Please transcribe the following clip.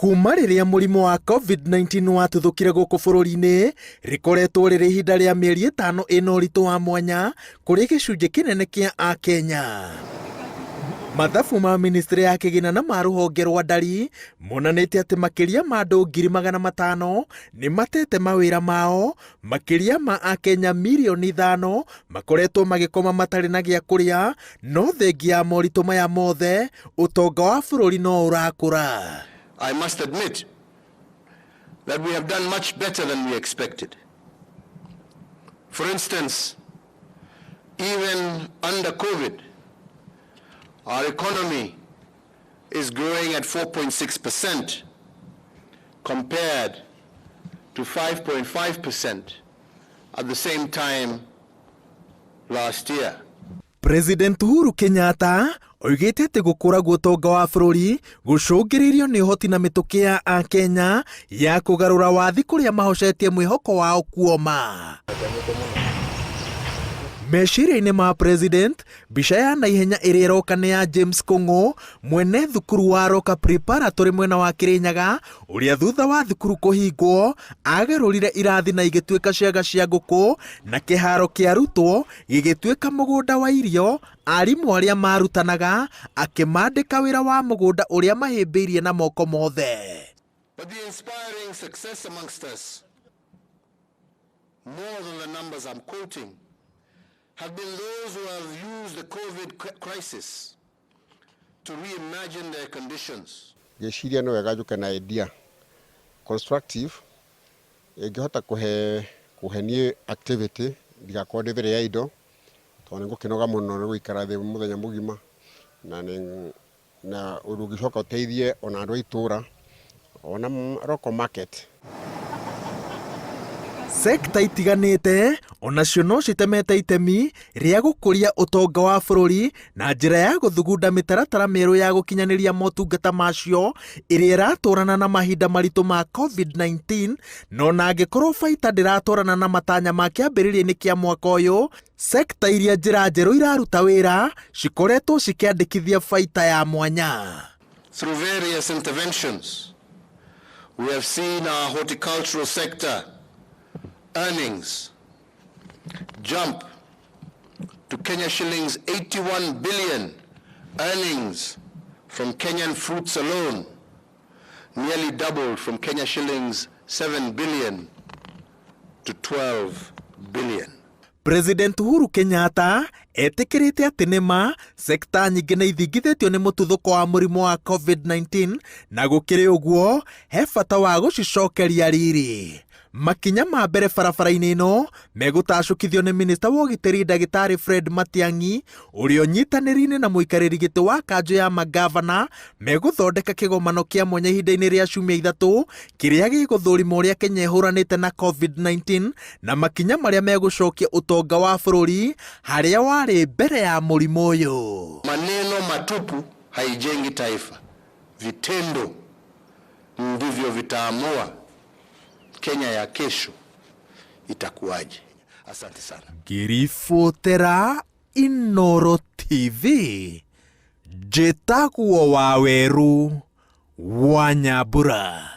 Kuuma riria murimu wa COVID-19 watuthukire guku bururi-ini, Rikoretwo riri ihinda ria mieri 5 ina uritu wa mwanya kuri gicunji kinene kia Akenya. Mathabu ma ministry ya kigina na ma ruhonge rwa ndari monanite ati makiria ma andu 500,000 ni matete mawira mao, makiria ma Akenya milioni 5 makoretwo magikoma matari na gia kuria, no thengia moritu maya mothe utonga wa bururi no urakura. I must admit that we have done much better than we expected. For instance, even under COVID, our economy is growing at 4.6% compared to 5.5% at the same time last year. President Uhuru Kenyatta oigite ati gukura gutonga wa bururi gucungiririo ni hoti na mituki ya Akenya ya kugarura wathi kuria mahocetie mwihoko wao kuoma. Meciria-ini ma president, bica ya naihenya iria iroka ni ya James Kung'u, mwene thukuru wa Roka Preparatory mwena wa Kirinyaga, uria thutha wa thukuru kuhingwo agarurire irathi na igituika ciaga cia nguku na kiharo kia arutwo gigituika mugunda wa irio, arimu aria marutanaga akimandika wira wa mugunda uria mahimbiirie na moko mothe. But the inspiring success amongst us, more than the numbers I'm quoting, have been those who have used the COVID crisis to reimagine their conditions. Geciria no wega juke na idea constructive ingihota kuhenie activity ndigakorwo ndi mbere ya indo tondu ngukinoga muno ni guikara thi muthenya mugima na urugicoka uteithie ona andu aitura ona Roko market. Sekta itiganite onacio no citemete itemi ria gukuria utonga wa bururi na njira ya guthugunda mitaratara meru ya gukinyaniria motungata macio iria iraturana na mahinda maritu ma COVID-19, no na angikorwo baita ndiraturana na matanya ma kiambiriria-ini kia mwaka uyu, sekta iria njira njeru iraruta wira cikoretwo cikiandikithia baita ya mwanya. Through various interventions, we have seen our horticultural sector earnings jump to Kenya shillings 81 billion earnings from Kenyan fruits alone, nearly doubled from Kenya shillings 7 billion to 12 billion. President Uhuru Kenyatta etikirite ati nima sekta nyingi na ithingithitio ni mututhuko wa murimu wa COVID-19 na gukiri uguo he bata wa gucicokeria riri. Makinya ma mbere barabara-ini ino megutacukithio ni minista wa ugitiri Dagitari Fred Matiang'i uria unyitaniri-ini na muikariri giti wa kanjo ya magavana meguthondeka kigomano kia mwanya ihinda-ini ria ciumia 3 kiria giguthurima uria Kenya ihuranite na COVID-19 na makinya maria megucokia utonga wa bururi haria wari mbere ya murimu uyu. Maneno matupu haijengi taifa, vitendo ndivyo vitaamua Kenya ya kesho itakuwaje. Asante sana. Girifotera Inoro TV, Jetakuwa Waweru Wanyabura.